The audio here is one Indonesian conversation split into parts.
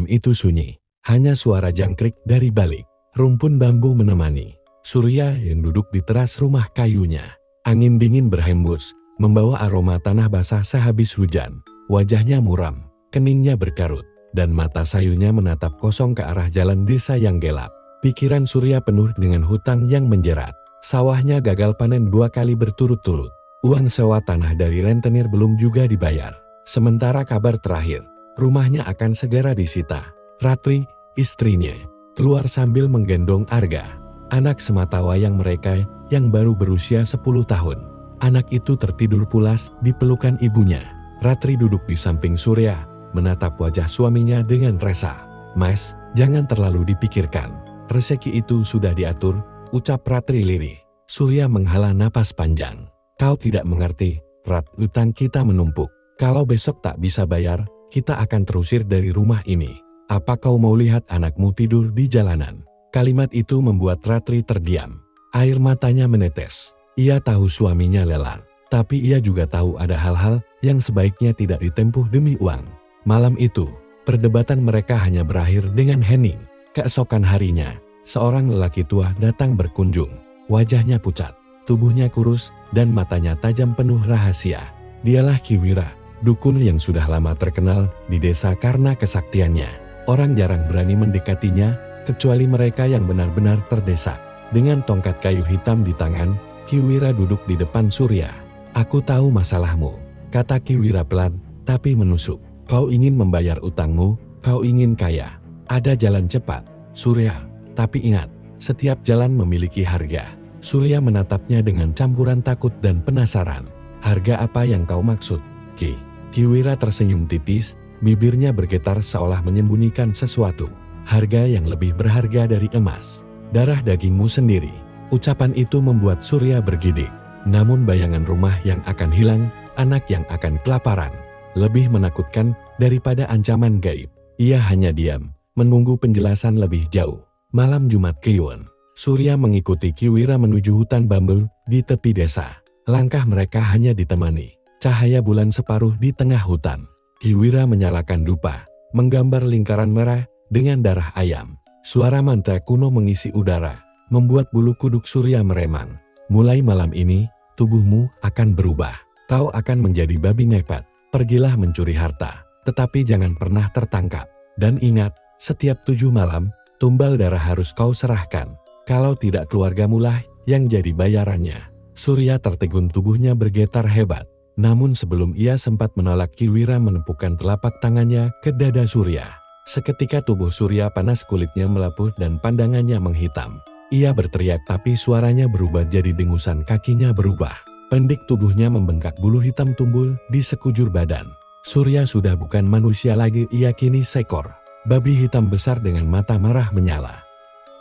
Malam itu sunyi, hanya suara jangkrik dari balik rumpun bambu menemani Surya yang duduk di teras rumah kayunya. Angin dingin berhembus, membawa aroma tanah basah sehabis hujan. Wajahnya muram, keningnya berkarut, dan mata sayunya menatap kosong ke arah jalan desa yang gelap. Pikiran Surya penuh dengan hutang yang menjerat. Sawahnya gagal panen 2 kali berturut-turut. Uang sewa tanah dari rentenir belum juga dibayar. Sementara kabar terakhir, rumahnya akan segera disita. Ratri, istrinya, keluar sambil menggendong Arga, anak sematawayang mereka yang baru berusia 10 tahun. Anak itu tertidur pulas di pelukan ibunya. Ratri duduk di samping Surya, menatap wajah suaminya dengan resah. "Mas, jangan terlalu dipikirkan. Rezeki itu sudah diatur," ucap Ratri lirih. Surya menghela napas panjang. "Kau tidak mengerti, Rat, utang kita menumpuk. Kalau besok tak bisa bayar, kita akan terusir dari rumah ini. Apa kau mau lihat anakmu tidur di jalanan?" Kalimat itu membuat Ratri terdiam. Air matanya menetes. Ia tahu suaminya lelah, tapi ia juga tahu ada hal-hal yang sebaiknya tidak ditempuh demi uang. Malam itu, perdebatan mereka hanya berakhir dengan hening. Keesokan harinya, seorang lelaki tua datang berkunjung. Wajahnya pucat, tubuhnya kurus, dan matanya tajam penuh rahasia. Dialah Ki Wira, dukun yang sudah lama terkenal di desa karena kesaktiannya. Orang jarang berani mendekatinya, kecuali mereka yang benar-benar terdesak. Dengan tongkat kayu hitam di tangan, Ki Wira duduk di depan Surya. "Aku tahu masalahmu," kata Ki Wira pelan, tapi menusuk. "Kau ingin membayar utangmu, kau ingin kaya. Ada jalan cepat, Surya. Tapi ingat, setiap jalan memiliki harga." Surya menatapnya dengan campuran takut dan penasaran. "Harga apa yang kau maksud, Ki?" Ki Wira tersenyum tipis, bibirnya bergetar seolah menyembunyikan sesuatu. "Harga yang lebih berharga dari emas. Darah dagingmu sendiri." Ucapan itu membuat Surya bergidik. Namun bayangan rumah yang akan hilang, anak yang akan kelaparan, lebih menakutkan daripada ancaman gaib. Ia hanya diam, menunggu penjelasan lebih jauh. Malam Jumat Kliwon, Surya mengikuti Ki Wira menuju hutan bambu di tepi desa. Langkah mereka hanya ditemani cahaya bulan separuh di tengah hutan. Ki Wira menyalakan dupa, menggambar lingkaran merah dengan darah ayam. Suara mantra kuno mengisi udara, membuat bulu kuduk Surya meremang. "Mulai malam ini, tubuhmu akan berubah. Kau akan menjadi babi ngepet. Pergilah mencuri harta, tetapi jangan pernah tertangkap. Dan ingat, setiap 7 malam, tumbal darah harus kau serahkan. Kalau tidak, keluargamulah yang jadi bayarannya." Surya tertegun, tubuhnya bergetar hebat. Namun sebelum ia sempat menolak, Ki Wira menepukkan telapak tangannya ke dada Surya. Seketika tubuh Surya panas, kulitnya melepuh dan pandangannya menghitam. Ia berteriak, tapi suaranya berubah jadi dengusan, kakinya berubah. Pendik tubuhnya membengkak, bulu hitam tumbul di sekujur badan. Surya sudah bukan manusia lagi, ia kini seekor babi hitam besar dengan mata merah menyala.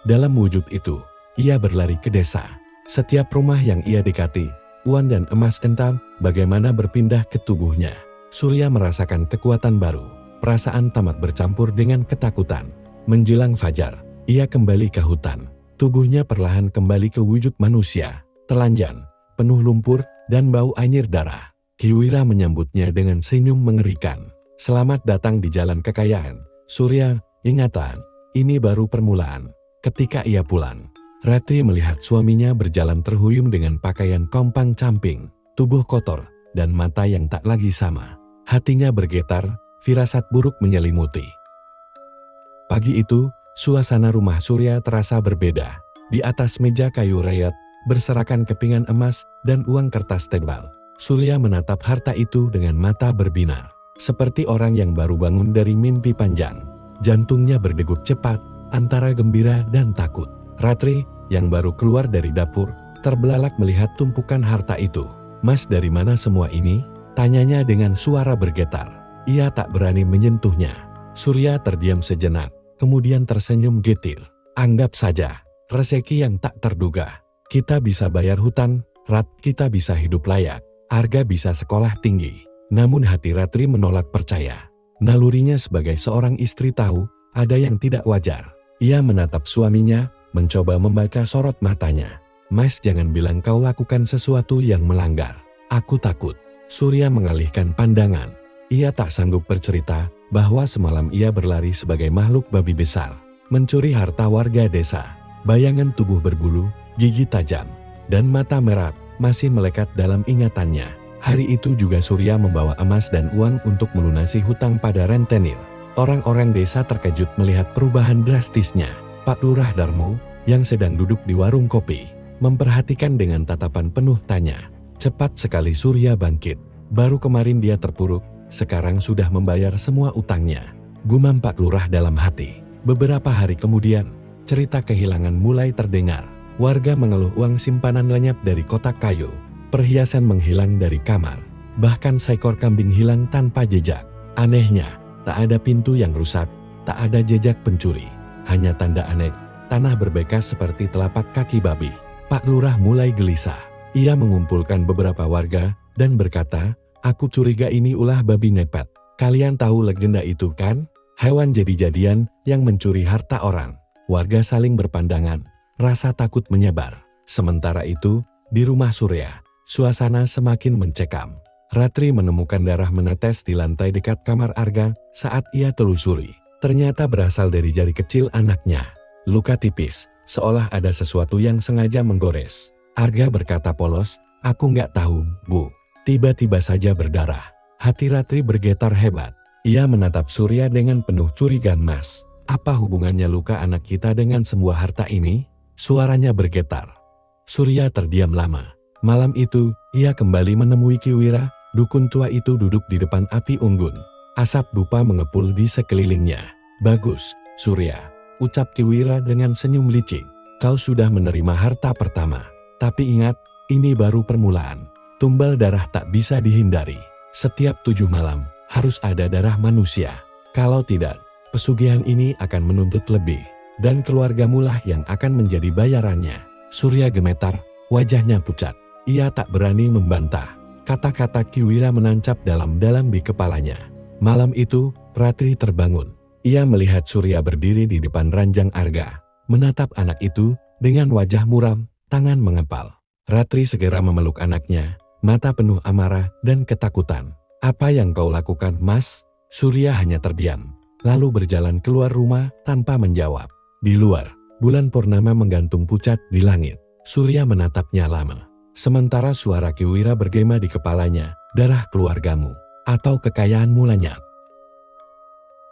Dalam wujud itu, ia berlari ke desa. Setiap rumah yang ia dekati, uang dan emas entah bagaimana berpindah ke tubuhnya. Surya merasakan kekuatan baru, perasaan tamak bercampur dengan ketakutan. Menjelang fajar, ia kembali ke hutan. Tubuhnya perlahan kembali ke wujud manusia, telanjang, penuh lumpur, dan bau anyir darah. Ki Wira menyambutnya dengan senyum mengerikan. "Selamat datang di jalan kekayaan, Surya. Ingatan, ini baru permulaan." Ketika ia pulang, Ratri melihat suaminya berjalan terhuyung dengan pakaian kompang-camping, tubuh kotor, dan mata yang tak lagi sama. Hatinya bergetar, firasat buruk menyelimuti. Pagi itu, suasana rumah Surya terasa berbeda. Di atas meja kayu rayap, berserakan kepingan emas dan uang kertas tebal. Surya menatap harta itu dengan mata berbinar, seperti orang yang baru bangun dari mimpi panjang. Jantungnya berdegup cepat, antara gembira dan takut. Ratri, yang baru keluar dari dapur, terbelalak melihat tumpukan harta itu. "Mas, dari mana semua ini?" tanyanya dengan suara bergetar. Ia tak berani menyentuhnya. Surya terdiam sejenak, kemudian tersenyum getir. "Anggap saja, rezeki yang tak terduga. Kita bisa bayar hutang, Rat, kita bisa hidup layak. Arga bisa sekolah tinggi." Namun hati Ratri menolak percaya. Nalurinya sebagai seorang istri tahu, ada yang tidak wajar. Ia menatap suaminya, mencoba membaca sorot matanya. "Mas, jangan bilang kau lakukan sesuatu yang melanggar. Aku takut." Surya mengalihkan pandangan. Ia tak sanggup bercerita, bahwa semalam ia berlari sebagai makhluk babi besar, mencuri harta warga desa. Bayangan tubuh berbulu, gigi tajam, dan mata merah masih melekat dalam ingatannya. Hari itu juga Surya membawa emas dan uang untuk melunasi hutang pada rentenir. Orang-orang desa terkejut melihat perubahan drastisnya. Pak Lurah Darmo, yang sedang duduk di warung kopi, memperhatikan dengan tatapan penuh tanya. Cepat sekali Surya bangkit. Baru kemarin dia terpuruk, sekarang sudah membayar semua utangnya. Gumam Pak Lurah dalam hati. Beberapa hari kemudian, cerita kehilangan mulai terdengar. Warga mengeluh uang simpanan lenyap dari kotak kayu. Perhiasan menghilang dari kamar. Bahkan seekor kambing hilang tanpa jejak. Anehnya, tak ada pintu yang rusak, tak ada jejak pencuri. Hanya tanda aneh, tanah berbekas seperti telapak kaki babi. Pak Lurah mulai gelisah. Ia mengumpulkan beberapa warga dan berkata, "Aku curiga ini ulah babi ngepet. Kalian tahu legenda itu kan? Hewan jadi-jadian yang mencuri harta orang." Warga saling berpandangan, rasa takut menyebar. Sementara itu, di rumah Surya, suasana semakin mencekam. Ratri menemukan darah menetes di lantai dekat kamar Arga saat ia telusuri. Ternyata berasal dari jari kecil anaknya. Luka tipis, seolah ada sesuatu yang sengaja menggores. Arga berkata polos, "Aku nggak tahu, Bu." Tiba-tiba saja berdarah. Hati Ratri bergetar hebat. Ia menatap Surya dengan penuh curiga. "Mas, apa hubungannya luka anak kita dengan semua harta ini?" Suaranya bergetar. Surya terdiam lama. Malam itu, ia kembali menemui Ki Wira. Dukun tua itu duduk di depan api unggun. Asap dupa mengepul di sekelilingnya. "Bagus, Surya," ucap Ki Wira dengan senyum licik. "Kau sudah menerima harta pertama. Tapi ingat, ini baru permulaan. Tumbal darah tak bisa dihindari. Setiap 7 malam, harus ada darah manusia. Kalau tidak, pesugihan ini akan menuntut lebih. Dan keluargamu lah yang akan menjadi bayarannya." Surya gemetar, wajahnya pucat. Ia tak berani membantah. Kata-kata Ki Wira menancap dalam-dalam di kepalanya. Malam itu, Ratri terbangun. Ia melihat Surya berdiri di depan ranjang Arga, menatap anak itu dengan wajah muram, tangan mengepal. Ratri segera memeluk anaknya, mata penuh amarah dan ketakutan. "Apa yang kau lakukan, Mas?" Surya hanya terdiam, lalu berjalan keluar rumah tanpa menjawab. Di luar, bulan purnama menggantung pucat di langit. Surya menatapnya lama. Sementara suara Ki Wira bergema di kepalanya, "Darah keluargamu, atau kekayaanmu lenyap."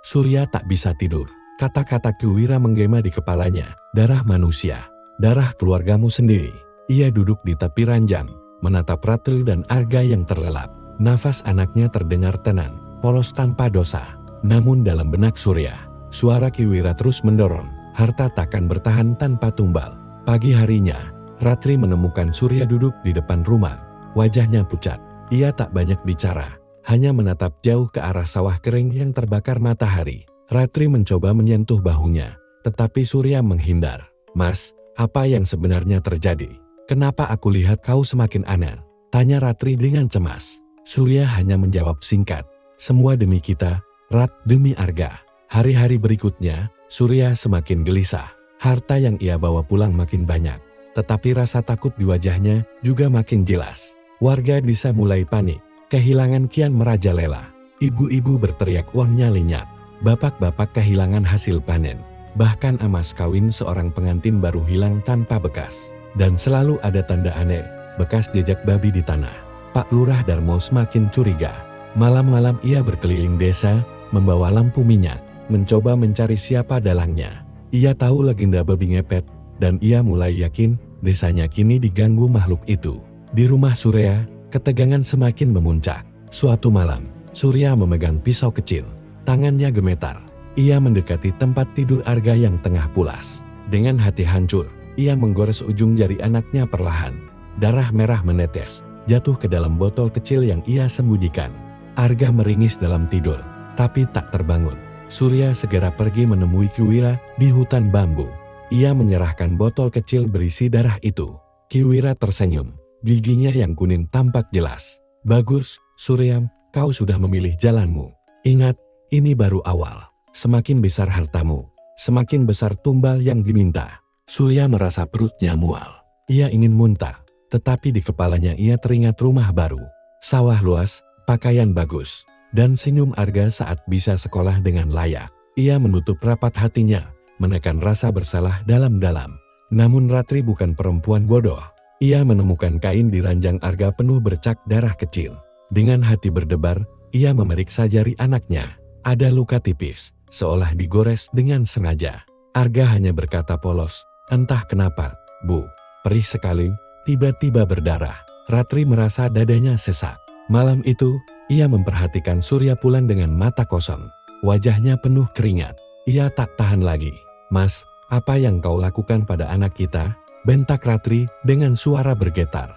Surya tak bisa tidur. Kata-kata Ki Wira menggema di kepalanya, "Darah manusia, darah keluargamu sendiri." Ia duduk di tepi ranjang, menatap Ratri dan Arga yang terlelap. Nafas anaknya terdengar tenang, polos tanpa dosa. Namun dalam benak Surya, suara Ki Wira terus mendorong, harta takkan bertahan tanpa tumbal. Pagi harinya, Ratri menemukan Surya duduk di depan rumah. Wajahnya pucat. Ia tak banyak bicara, hanya menatap jauh ke arah sawah kering yang terbakar matahari. Ratri mencoba menyentuh bahunya, tetapi Surya menghindar. "Mas, apa yang sebenarnya terjadi? Kenapa aku lihat kau semakin aneh?" tanya Ratri dengan cemas. Surya hanya menjawab singkat, "Semua demi kita, Rat, demi Arga." Hari-hari berikutnya, Surya semakin gelisah. Harta yang ia bawa pulang makin banyak, tetapi rasa takut di wajahnya juga makin jelas. Warga desa mulai panik, kehilangan kian merajalela. Ibu-ibu berteriak uangnya lenyap, bapak-bapak kehilangan hasil panen. Bahkan emas kawin seorang pengantin baru hilang tanpa bekas. Dan selalu ada tanda aneh, bekas jejak babi di tanah. Pak Lurah Darmo semakin curiga. Malam-malam ia berkeliling desa, membawa lampu minyak, mencoba mencari siapa dalangnya. Ia tahu legenda babi ngepet, dan ia mulai yakin desanya kini diganggu makhluk itu. Di rumah Surya, ketegangan semakin memuncak. Suatu malam, Surya memegang pisau kecil. Tangannya gemetar. Ia mendekati tempat tidur Arga yang tengah pulas. Dengan hati hancur, ia menggores ujung jari anaknya perlahan. Darah merah menetes, jatuh ke dalam botol kecil yang ia sembunyikan. Arga meringis dalam tidur, tapi tak terbangun. Surya segera pergi menemui Ki Wira di hutan bambu. Ia menyerahkan botol kecil berisi darah itu. Ki Wira tersenyum, giginya yang kuning tampak jelas. "Bagus, Surya, kau sudah memilih jalanmu. Ingat, ini baru awal. Semakin besar hartamu, semakin besar tumbal yang diminta." Surya merasa perutnya mual. Ia ingin muntah, tetapi di kepalanya ia teringat rumah baru, sawah luas, pakaian bagus, dan senyum Arga saat bisa sekolah dengan layak. Ia menutup rapat hatinya, menekan rasa bersalah dalam-dalam. Namun Ratri bukan perempuan bodoh. Ia menemukan kain di ranjang Arga penuh bercak darah kecil. Dengan hati berdebar, ia memeriksa jari anaknya. Ada luka tipis, seolah digores dengan sengaja. Arga hanya berkata polos, "Entah kenapa, Bu, perih sekali, tiba-tiba berdarah." Ratri merasa dadanya sesak. Malam itu, ia memperhatikan Surya pulang dengan mata kosong. Wajahnya penuh keringat. Ia tak tahan lagi. "Mas, apa yang kau lakukan pada anak kita?" bentak Ratri dengan suara bergetar.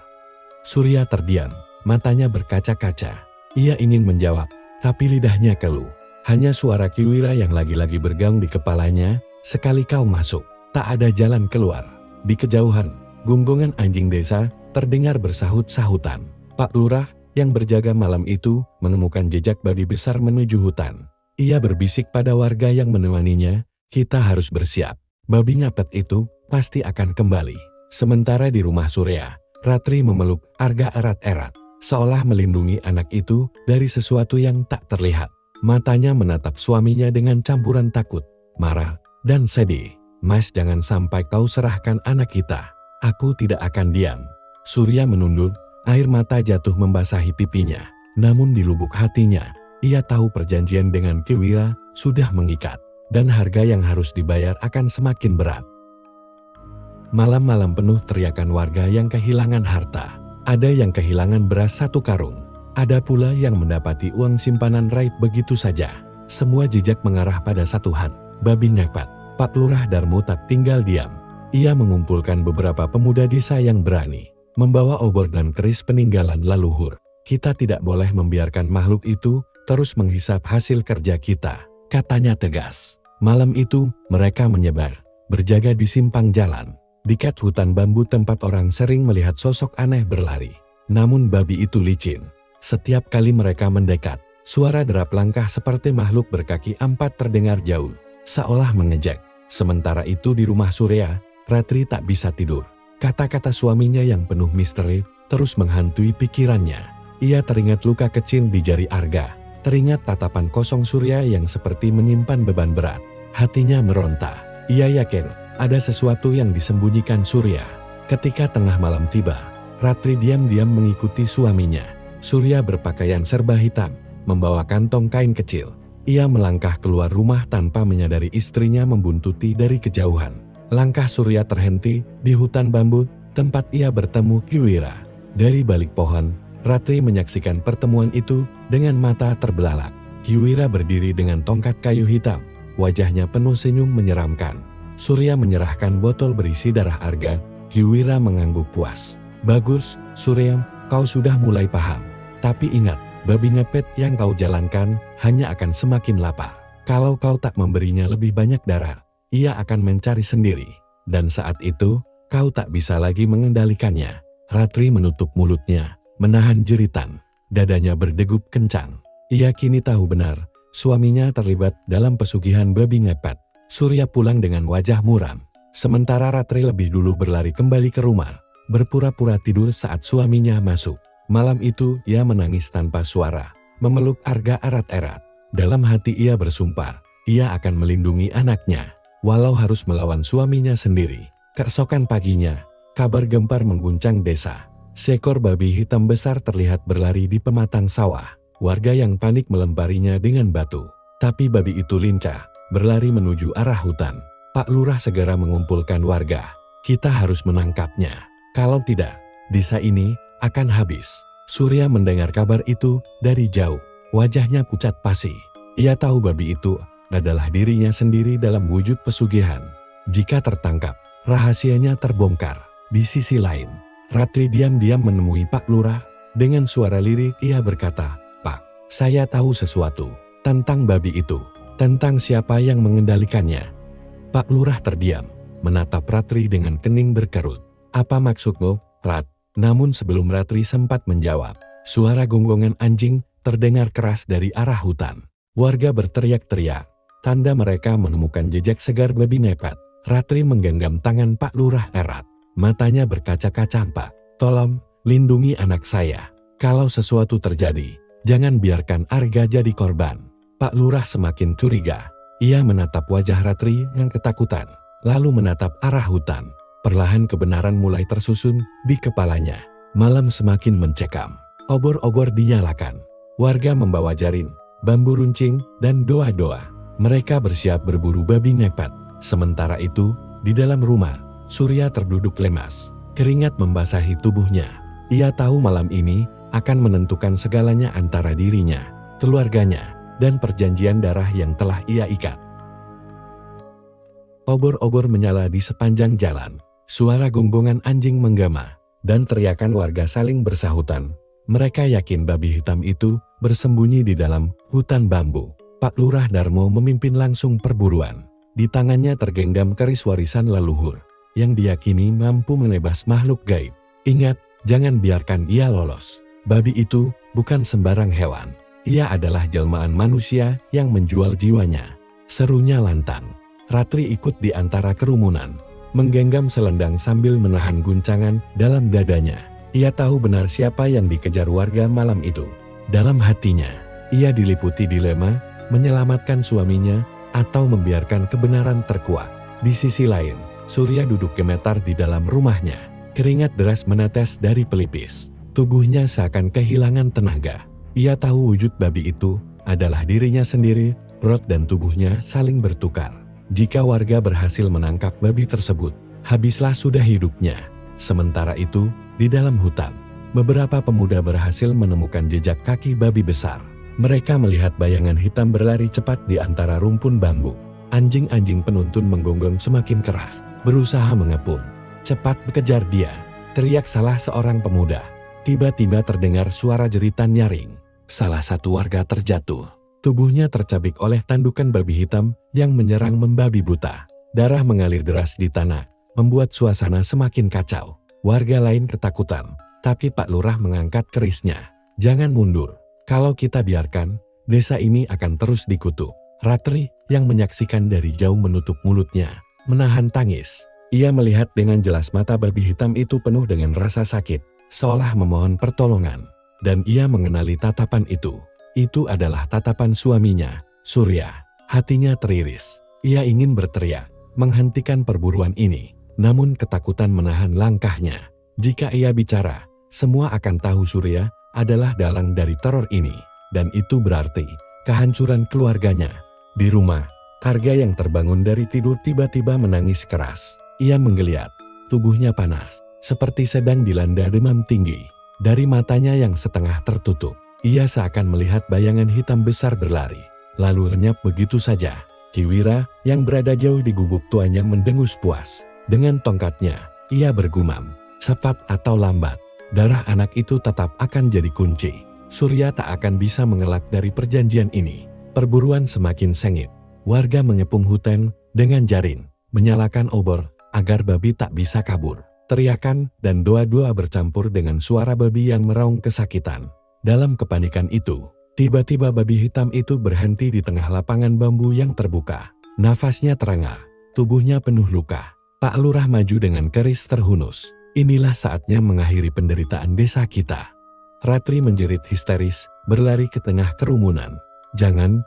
Surya terdiam, matanya berkaca-kaca. Ia ingin menjawab, tapi lidahnya keluh. Hanya suara Kiwira yang lagi-lagi bergaung di kepalanya, "Sekali kau masuk, tak ada jalan keluar." Di kejauhan, gunggungan anjing desa terdengar bersahut-sahutan. Pak Lurah yang berjaga malam itu menemukan jejak babi besar menuju hutan. Ia berbisik pada warga yang menemaninya, "Kita harus bersiap. Babi ngepet itu pasti akan kembali." Sementara di rumah Surya, Ratri memeluk Arga erat-erat, seolah melindungi anak itu dari sesuatu yang tak terlihat. Matanya menatap suaminya dengan campuran takut, marah, dan sedih. "Mas, jangan sampai kau serahkan anak kita. Aku tidak akan diam." Surya menunduk, air mata jatuh membasahi pipinya. Namun di lubuk hatinya, ia tahu perjanjian dengan Kiwira sudah mengikat, dan harga yang harus dibayar akan semakin berat. Malam-malam penuh teriakan warga yang kehilangan harta. Ada yang kehilangan beras 1 karung. Ada pula yang mendapati uang simpanan raib begitu saja. Semua jejak mengarah pada satu hal, babi ngepet. Pak Lurah Darmo tak tinggal diam. Ia mengumpulkan beberapa pemuda desa yang berani, membawa obor dan keris peninggalan leluhur. "Kita tidak boleh membiarkan makhluk itu terus menghisap hasil kerja kita," katanya tegas. Malam itu, mereka menyebar, berjaga di simpang jalan, dekat hutan bambu tempat orang sering melihat sosok aneh berlari. Namun babi itu licin. Setiap kali mereka mendekat, suara derap langkah seperti makhluk berkaki 4 terdengar jauh, seolah mengejek. Sementara itu di rumah Surya, Ratri tak bisa tidur. Kata-kata suaminya yang penuh misteri terus menghantui pikirannya. Ia teringat luka kecil di jari Arga, teringat tatapan kosong Surya yang seperti menyimpan beban berat. Hatinya meronta. Ia yakin ada sesuatu yang disembunyikan Surya. Ketika tengah malam tiba, Ratri diam-diam mengikuti suaminya. Surya berpakaian serba hitam, membawa kantong kain kecil. Ia melangkah keluar rumah tanpa menyadari istrinya membuntuti dari kejauhan. Langkah Surya terhenti di hutan bambu, tempat ia bertemu Kiwira. Dari balik pohon, Ratri menyaksikan pertemuan itu dengan mata terbelalak. Kiwira berdiri dengan tongkat kayu hitam, wajahnya penuh senyum menyeramkan. Surya menyerahkan botol berisi darah Arga. Kiwira mengangguk puas. "Bagus, Surya, kau sudah mulai paham. Tapi ingat, babi ngepet yang kau jalankan hanya akan semakin lapar. Kalau kau tak memberinya lebih banyak darah, ia akan mencari sendiri. Dan saat itu, kau tak bisa lagi mengendalikannya." Ratri menutup mulutnya, menahan jeritan. Dadanya berdegup kencang. Ia kini tahu benar, suaminya terlibat dalam pesugihan babi ngepet. Surya pulang dengan wajah muram. Sementara Ratri lebih dulu berlari kembali ke rumah, berpura-pura tidur saat suaminya masuk. Malam itu ia menangis tanpa suara, memeluk Arga erat-erat. Dalam hati ia bersumpah, ia akan melindungi anaknya, walau harus melawan suaminya sendiri. Keesokan paginya, kabar gempar mengguncang desa. Seekor babi hitam besar terlihat berlari di pematang sawah. Warga yang panik melemparinya dengan batu. Tapi babi itu lincah, berlari menuju arah hutan. Pak Lurah segera mengumpulkan warga. "Kita harus menangkapnya. Kalau tidak, desa ini akan habis." Surya mendengar kabar itu dari jauh. Wajahnya pucat pasi. Ia tahu babi itu adalah dirinya sendiri dalam wujud pesugihan. Jika tertangkap, rahasianya terbongkar. Di sisi lain, Ratri diam-diam menemui Pak Lurah. Dengan suara lirih ia berkata, "Pak, saya tahu sesuatu tentang babi itu, tentang siapa yang mengendalikannya." Pak Lurah terdiam, menatap Ratri dengan kening berkerut. "Apa maksudmu, Rat?" Namun sebelum Ratri sempat menjawab, suara gonggongan anjing terdengar keras dari arah hutan. Warga berteriak-teriak, tanda mereka menemukan jejak segar babi ngepet. Ratri menggenggam tangan Pak Lurah erat. Matanya berkaca-kaca, "Pak, tolong lindungi anak saya. Kalau sesuatu terjadi, Jangan biarkan Arga jadi korban. Pak Lurah semakin curiga. Ia menatap wajah Ratri yang ketakutan, lalu menatap arah hutan. Perlahan kebenaran mulai tersusun di kepalanya. Malam semakin mencekam. Obor-obor dinyalakan. Warga membawa jaring, bambu runcing, dan doa-doa. Mereka bersiap berburu babi ngepet. Sementara itu, di dalam rumah, Surya terduduk lemas. Keringat membasahi tubuhnya. Ia tahu malam ini akan menentukan segalanya antara dirinya, keluarganya, dan perjanjian darah yang telah ia ikat. Obor-obor menyala di sepanjang jalan. Suara gonggongan anjing menggama, dan teriakan warga saling bersahutan. Mereka yakin babi hitam itu bersembunyi di dalam hutan bambu. Pak Lurah Darmo memimpin langsung perburuan. Di tangannya tergenggam keris warisan leluhur, yang diyakini mampu menebas makhluk gaib. Ingat, jangan biarkan ia lolos. Babi itu bukan sembarang hewan. Ia adalah jelmaan manusia yang menjual jiwanya. Serunya lantang. Ratri ikut di antara kerumunan, menggenggam selendang sambil menahan guncangan dalam dadanya. Ia tahu benar siapa yang dikejar warga malam itu. Dalam hatinya, ia diliputi dilema, menyelamatkan suaminya atau membiarkan kebenaran terkuak. Di sisi lain, Surya duduk gemetar di dalam rumahnya. Keringat deras menetes dari pelipis. Tubuhnya seakan kehilangan tenaga. Ia tahu wujud babi itu adalah dirinya sendiri, perut dan tubuhnya saling bertukar. Jika warga berhasil menangkap babi tersebut, habislah sudah hidupnya. Sementara itu, di dalam hutan, beberapa pemuda berhasil menemukan jejak kaki babi besar. Mereka melihat bayangan hitam berlari cepat di antara rumpun bambu. Anjing-anjing penuntun menggonggong semakin keras, berusaha mengepung. "Cepat kejar dia!" teriak salah seorang pemuda. Tiba-tiba terdengar suara jeritan nyaring. Salah satu warga terjatuh. Tubuhnya tercabik oleh tandukan babi hitam yang menyerang membabi buta. Darah mengalir deras di tanah, membuat suasana semakin kacau. Warga lain ketakutan, tapi Pak Lurah mengangkat kerisnya. "Jangan mundur. Kalau kita biarkan, desa ini akan terus dikutuk." Ratri yang menyaksikan dari jauh menutup mulutnya, menahan tangis. Ia melihat dengan jelas mata babi hitam itu penuh dengan rasa sakit, seolah memohon pertolongan. Dan ia mengenali tatapan itu. Itu adalah tatapan suaminya, Surya. Hatinya teriris. Ia ingin berteriak, menghentikan perburuan ini. Namun ketakutan menahan langkahnya. Jika ia bicara, semua akan tahu Surya adalah dalang dari teror ini. Dan itu berarti kehancuran keluarganya. Di rumah, Arga yang terbangun dari tidur tiba-tiba menangis keras. Ia menggeliat. Tubuhnya panas, seperti sedang dilanda demam tinggi. Dari matanya yang setengah tertutup, ia seakan melihat bayangan hitam besar berlari. Lalu lenyap begitu saja. Kiwira yang berada jauh di gubuk tuanya mendengus puas. Dengan tongkatnya, ia bergumam, "Cepat atau lambat, darah anak itu tetap akan jadi kunci. Surya tak akan bisa mengelak dari perjanjian ini." Perburuan semakin sengit. Warga mengepung hutan dengan jaring, menyalakan obor agar babi tak bisa kabur. Teriakan dan doa-doa bercampur dengan suara babi yang meraung kesakitan. Dalam kepanikan itu, tiba-tiba babi hitam itu berhenti di tengah lapangan bambu yang terbuka. Nafasnya terengah, tubuhnya penuh luka. Pak Lurah maju dengan keris terhunus. "Inilah saatnya mengakhiri penderitaan desa kita." Ratri menjerit histeris, berlari ke tengah kerumunan. Jangan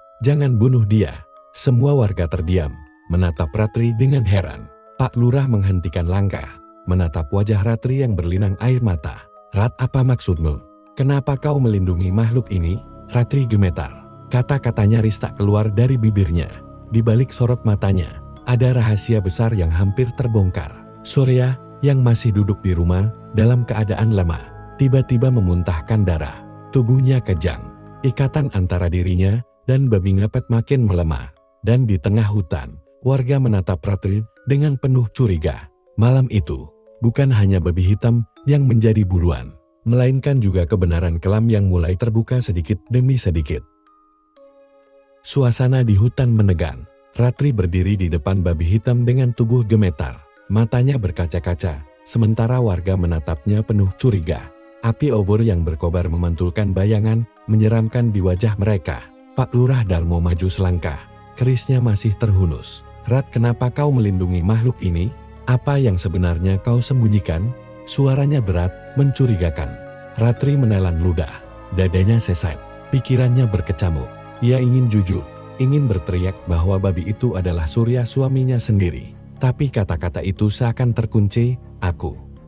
bunuh dia." Semua warga terdiam, menatap Ratri dengan heran. Pak Lurah menghentikan langkah, menatap wajah Ratri yang berlinang air mata. "Rat, apa maksudmu? Kenapa kau melindungi makhluk ini?" Ratri gemetar. Kata-kata nyaris tak keluar dari bibirnya. Di balik sorot matanya, ada rahasia besar yang hampir terbongkar. Surya, yang masih duduk di rumah, dalam keadaan lemah, tiba-tiba memuntahkan darah. Tubuhnya kejang. Ikatan antara dirinya dan babi ngepet makin melemah. Dan di tengah hutan, warga menatap Ratri dengan penuh curiga. Malam itu, bukan hanya babi hitam yang menjadi buruan, melainkan juga kebenaran kelam yang mulai terbuka sedikit demi sedikit. Suasana di hutan menegang. Ratri berdiri di depan babi hitam dengan tubuh gemetar. Matanya berkaca-kaca, sementara warga menatapnya penuh curiga. Api obor yang berkobar memantulkan bayangan, menyeramkan di wajah mereka. Pak Lurah Darmo maju selangkah, kerisnya masih terhunus. "Rat, kenapa kau melindungi makhluk ini? Apa yang sebenarnya kau sembunyikan?" Suaranya berat, mencurigakan. Ratri menelan ludah, dadanya sesak. Pikirannya berkecamuk. Ia ingin jujur, ingin berteriak bahwa babi itu adalah Surya suaminya sendiri. Tapi kata-kata itu seakan terkunci.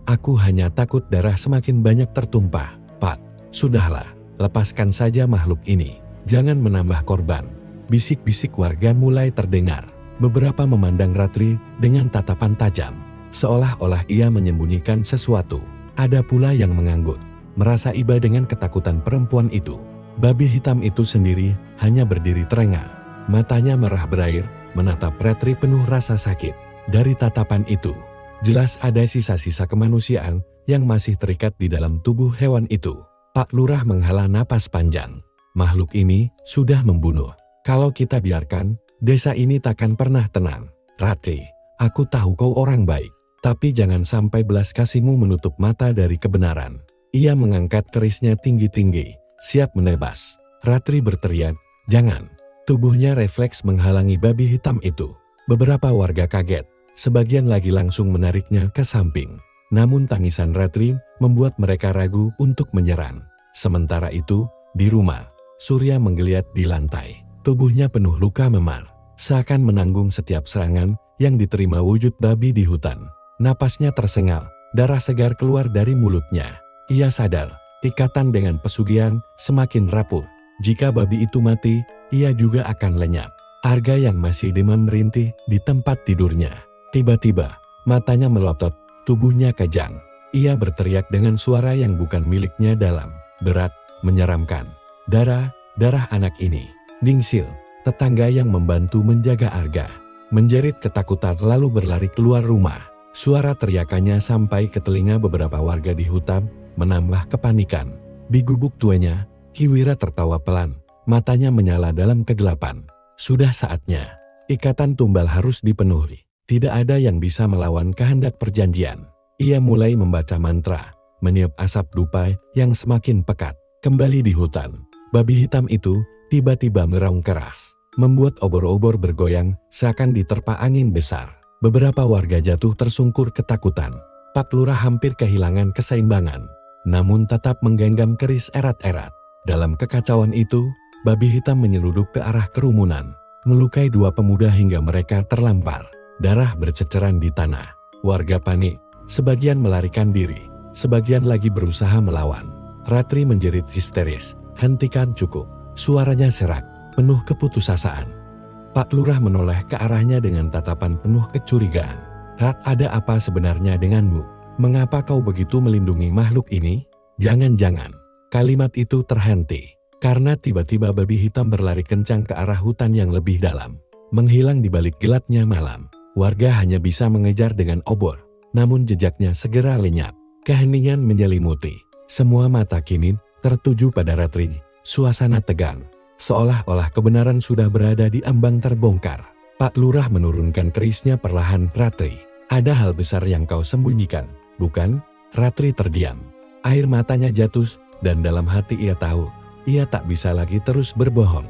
Aku hanya takut darah semakin banyak tertumpah. Pak, sudahlah, lepaskan saja makhluk ini. Jangan menambah korban. Bisik-bisik warga mulai terdengar. Beberapa memandang Ratri dengan tatapan tajam, seolah-olah ia menyembunyikan sesuatu. Ada pula yang mengangguk, merasa iba dengan ketakutan perempuan itu. Babi hitam itu sendiri hanya berdiri terengah. Matanya merah berair, menatap Ratri penuh rasa sakit. Dari tatapan itu, jelas ada sisa-sisa kemanusiaan yang masih terikat di dalam tubuh hewan itu. Pak Lurah menghela napas panjang. Makhluk ini sudah membunuh. Kalau kita biarkan, desa ini takkan pernah tenang. Ratri, aku tahu kau orang baik, tapi jangan sampai belas kasihmu menutup mata dari kebenaran. Ia mengangkat kerisnya tinggi-tinggi, siap menebas. Ratri berteriak, jangan. Tubuhnya refleks menghalangi babi hitam itu. Beberapa warga kaget, sebagian lagi langsung menariknya ke samping. Namun tangisan Ratri membuat mereka ragu untuk menyerang. Sementara itu, di rumah, Surya menggeliat di lantai. Tubuhnya penuh luka memar, seakan menanggung setiap serangan yang diterima wujud babi di hutan. Napasnya tersengal, darah segar keluar dari mulutnya. Ia sadar, ikatan dengan pesugihan semakin rapuh. Jika babi itu mati, ia juga akan lenyap. Arga yang masih demam merintih di tempat tidurnya. Tiba-tiba, matanya melotot, tubuhnya kejang. Ia berteriak dengan suara yang bukan miliknya dalam, berat, menyeramkan. Darah anak ini. Ningsil, tetangga yang membantu menjaga Arga, menjerit ketakutan lalu berlari keluar rumah. Suara teriakannya sampai ke telinga beberapa warga di hutan, menambah kepanikan. Di gubuk tuanya, Ki Wira tertawa pelan, matanya menyala dalam kegelapan. Sudah saatnya, ikatan tumbal harus dipenuhi. Tidak ada yang bisa melawan kehendak perjanjian. Ia mulai membaca mantra, meniup asap dupa yang semakin pekat. Kembali di hutan, babi hitam itu tiba-tiba meraung keras, membuat obor-obor bergoyang seakan diterpa angin besar. Beberapa warga jatuh tersungkur ketakutan. Pak Lurah hampir kehilangan keseimbangan, namun tetap menggenggam keris erat-erat. Dalam kekacauan itu, babi hitam menyeluduk ke arah kerumunan, melukai dua pemuda hingga mereka terlampar. Darah berceceran di tanah. Warga panik, sebagian melarikan diri, sebagian lagi berusaha melawan. Ratri menjerit histeris, hentikan cukup. Suaranya serak, penuh keputusasaan. Pak Lurah menoleh ke arahnya dengan tatapan penuh kecurigaan. Rat, ada apa sebenarnya denganmu? Mengapa kau begitu melindungi makhluk ini? Jangan-jangan. Kalimat itu terhenti, karena tiba-tiba babi hitam berlari kencang ke arah hutan yang lebih dalam. Menghilang di balik gelapnya malam. Warga hanya bisa mengejar dengan obor, namun jejaknya segera lenyap. Keheningan menyelimuti. Semua mata kini tertuju pada Ratri. Suasana tegang, seolah-olah kebenaran sudah berada di ambang terbongkar. Pak Lurah menurunkan kerisnya perlahan. Ratri, ada hal besar yang kau sembunyikan, bukan? Ratri terdiam. Air matanya jatuh, dan dalam hati ia tahu, ia tak bisa lagi terus berbohong.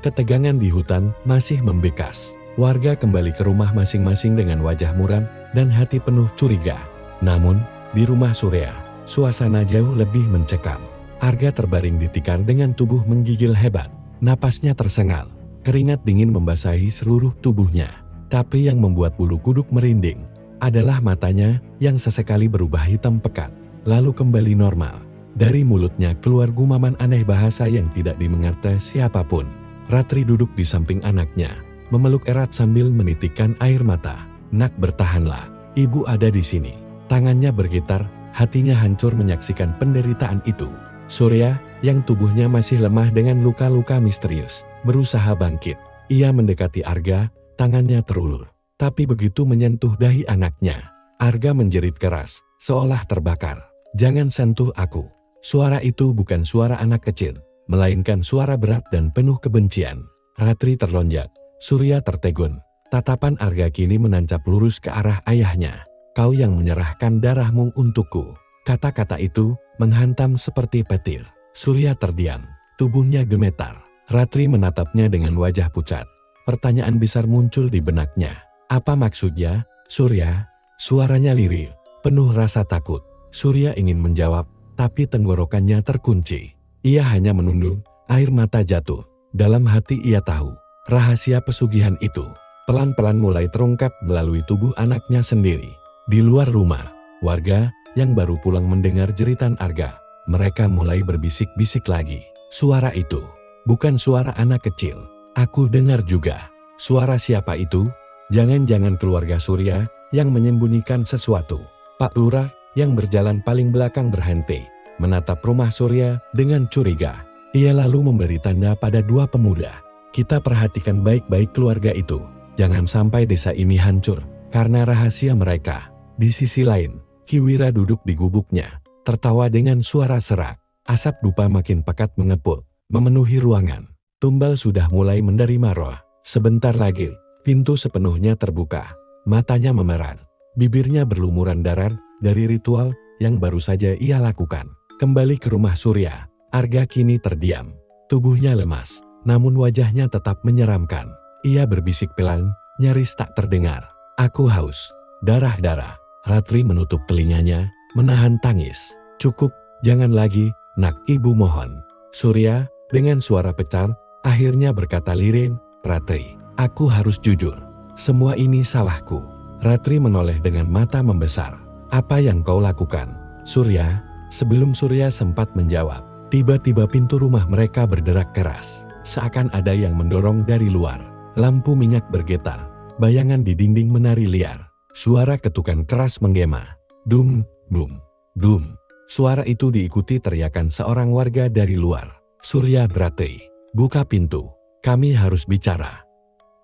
Ketegangan di hutan masih membekas. Warga kembali ke rumah masing-masing dengan wajah muram dan hati penuh curiga. Namun, di rumah Surya, suasana jauh lebih mencekam. Arga terbaring di tikar dengan tubuh menggigil hebat. Napasnya tersengal, keringat dingin membasahi seluruh tubuhnya. Tapi yang membuat bulu kuduk merinding adalah matanya yang sesekali berubah hitam pekat, lalu kembali normal. Dari mulutnya keluar gumaman aneh bahasa yang tidak dimengerti siapapun. Ratri duduk di samping anaknya, memeluk erat sambil menitikkan air mata. Nak, bertahanlah, ibu ada di sini. Tangannya bergetar, hatinya hancur menyaksikan penderitaan itu. Surya, yang tubuhnya masih lemah dengan luka-luka misterius, berusaha bangkit. Ia mendekati Arga, tangannya terulur. Tapi begitu menyentuh dahi anaknya, Arga menjerit keras, seolah terbakar. Jangan sentuh aku. Suara itu bukan suara anak kecil, melainkan suara berat dan penuh kebencian. Ratri terlonjak, Surya tertegun. Tatapan Arga kini menancap lurus ke arah ayahnya. Kau yang menyerahkan darahmu untukku. Kata-kata itu menghantam seperti petir. Surya terdiam, tubuhnya gemetar. Ratri menatapnya dengan wajah pucat. Pertanyaan besar muncul di benaknya. Apa maksudnya, Surya? Suaranya lirih, penuh rasa takut. Surya ingin menjawab, tapi tenggorokannya terkunci. Ia hanya menunduk, air mata jatuh. Dalam hati ia tahu, rahasia pesugihan itu pelan-pelan mulai terungkap melalui tubuh anaknya sendiri. Di luar rumah, warga yang baru pulang mendengar jeritan Arga. Mereka mulai berbisik-bisik lagi. Suara itu bukan suara anak kecil. Aku dengar juga. Suara siapa itu? Jangan-jangan keluarga Surya yang menyembunyikan sesuatu. Pak Lurah yang berjalan paling belakang berhenti, menatap rumah Surya dengan curiga. Ia lalu memberi tanda pada dua pemuda. Kita perhatikan baik-baik keluarga itu. Jangan sampai desa ini hancur karena rahasia mereka. Di sisi lain, Ki Wira duduk di gubuknya, tertawa dengan suara serak. Asap dupa makin pekat mengepul, memenuhi ruangan. Tumbal sudah mulai menerima roh. Sebentar lagi, pintu sepenuhnya terbuka. Matanya memerah, bibirnya berlumuran darah dari ritual yang baru saja ia lakukan. Kembali ke rumah Surya, Arga kini terdiam. Tubuhnya lemas, namun wajahnya tetap menyeramkan. Ia berbisik pelan, nyaris tak terdengar. Aku haus, darah-darah. Ratri menutup telinganya, menahan tangis. Cukup, jangan lagi, nak, ibu mohon. Surya, dengan suara pecar, akhirnya berkata lirih, Ratri, aku harus jujur. Semua ini salahku. Ratri menoleh dengan mata membesar. Apa yang kau lakukan, Surya? Sebelum Surya sempat menjawab, tiba-tiba pintu rumah mereka berderak keras. Seakan ada yang mendorong dari luar. Lampu minyak bergetar. Bayangan di dinding menari liar. Suara ketukan keras menggema. Dum, dum, dum. Suara itu diikuti teriakan seorang warga dari luar. Surya, Ratri, buka pintu. Kami harus bicara.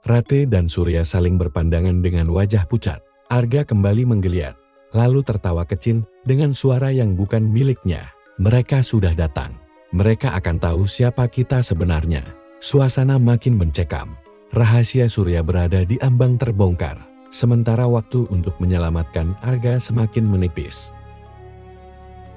Ratri dan Surya saling berpandangan dengan wajah pucat. Arga kembali menggeliat, lalu tertawa kecil dengan suara yang bukan miliknya. Mereka sudah datang. Mereka akan tahu siapa kita sebenarnya. Suasana makin mencekam. Rahasia Surya berada di ambang terbongkar. Sementara waktu untuk menyelamatkan Arga semakin menipis.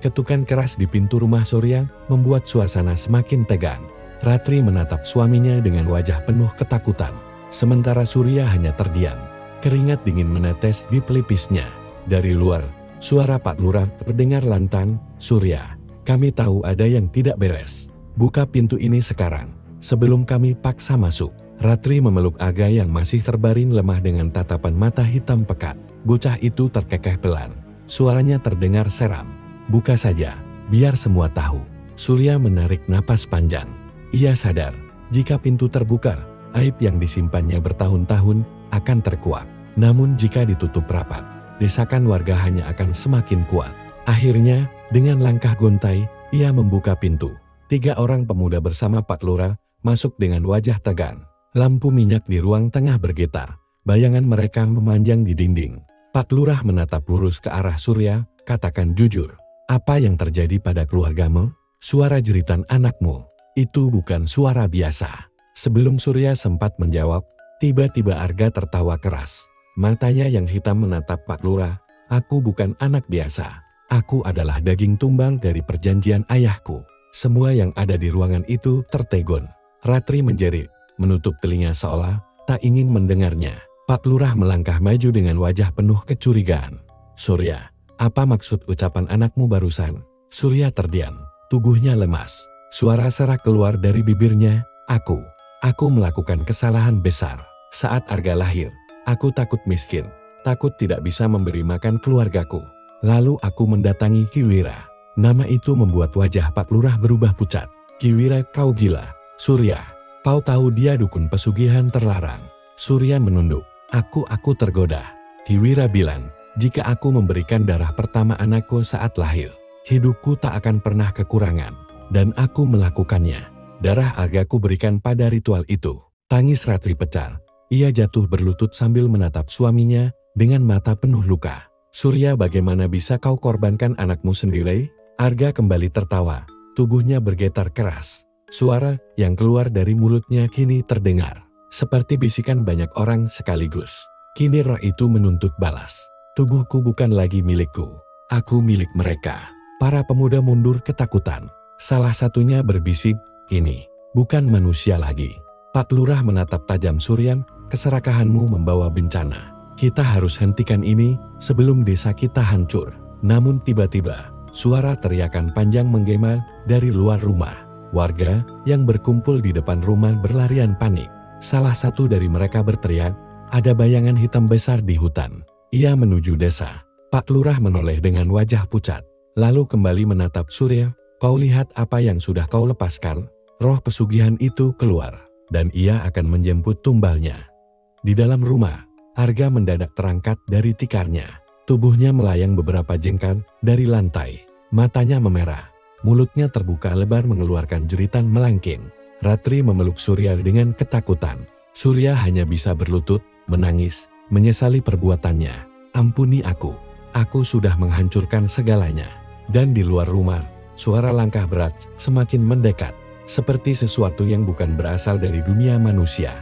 Ketukan keras di pintu rumah Surya membuat suasana semakin tegang. Ratri menatap suaminya dengan wajah penuh ketakutan. Sementara Surya hanya terdiam. Keringat dingin menetes di pelipisnya. Dari luar, suara Pak Lurah terdengar lantang. Surya, kami tahu ada yang tidak beres. Buka pintu ini sekarang, sebelum kami paksa masuk. Ratri memeluk Arga yang masih terbaring lemah dengan tatapan mata hitam pekat. Bocah itu terkekeh pelan. Suaranya terdengar seram. Buka saja, biar semua tahu. Surya menarik napas panjang. Ia sadar, jika pintu terbuka, aib yang disimpannya bertahun-tahun akan terkuak. Namun jika ditutup rapat, desakan warga hanya akan semakin kuat. Akhirnya, dengan langkah gontai, ia membuka pintu. 3 orang pemuda bersama Pak Lurah masuk dengan wajah tegang. Lampu minyak di ruang tengah bergetar. Bayangan mereka memanjang di dinding. Pak Lurah menatap lurus ke arah Surya, katakan jujur. Apa yang terjadi pada keluargamu? Suara jeritan anakmu. Itu bukan suara biasa. Sebelum Surya sempat menjawab, tiba-tiba Arga tertawa keras. Matanya yang hitam menatap Pak Lurah. Aku bukan anak biasa. Aku adalah daging tumbang dari perjanjian ayahku. Semua yang ada di ruangan itu tertegun. Ratri menjerit, menutup telinga seolah tak ingin mendengarnya. Pak Lurah melangkah maju dengan wajah penuh kecurigaan. Surya, apa maksud ucapan anakmu barusan? Surya terdiam, tubuhnya lemas. Suara serak keluar dari bibirnya, aku melakukan kesalahan besar. Saat Arga lahir, aku takut miskin, takut tidak bisa memberi makan keluargaku. Lalu aku mendatangi Ki Wira. Nama itu membuat wajah Pak Lurah berubah pucat. Ki Wira, kau gila. Surya, kau tahu dia dukun pesugihan terlarang. Surya menunduk. Aku tergoda. Ki Wira bilang, jika aku memberikan darah pertama anakku saat lahir, hidupku tak akan pernah kekurangan. Dan aku melakukannya. Darah Argaku berikan pada ritual itu. Tangis Ratri pecah. Ia jatuh berlutut sambil menatap suaminya dengan mata penuh luka. Surya, bagaimana bisa kau korbankan anakmu sendiri? Arga kembali tertawa. Tubuhnya bergetar keras. Suara yang keluar dari mulutnya kini terdengar seperti bisikan banyak orang sekaligus. Kini roh itu menuntut balas. Tubuhku bukan lagi milikku. Aku milik mereka. Para pemuda mundur ketakutan. Salah satunya berbisik, ini bukan manusia lagi. Pak Lurah menatap tajam Surya, keserakahanmu membawa bencana. Kita harus hentikan ini sebelum desa kita hancur. Namun tiba-tiba, suara teriakan panjang menggema dari luar rumah. Warga yang berkumpul di depan rumah berlarian panik. Salah satu dari mereka berteriak, "Ada bayangan hitam besar di hutan." Ia menuju desa. Pak Lurah menoleh dengan wajah pucat, lalu kembali menatap Surya. "Kau lihat apa yang sudah kau lepaskan? Roh pesugihan itu keluar, dan ia akan menjemput tumbalnya." Di dalam rumah, Arga mendadak terangkat dari tikarnya. Tubuhnya melayang beberapa jengkal dari lantai. Matanya memerah. Mulutnya terbuka lebar mengeluarkan jeritan melengking. Ratri memeluk Surya dengan ketakutan. Surya hanya bisa berlutut, menangis, menyesali perbuatannya. "Ampuni aku sudah menghancurkan segalanya." Dan di luar rumah, suara langkah berat semakin mendekat, seperti sesuatu yang bukan berasal dari dunia manusia.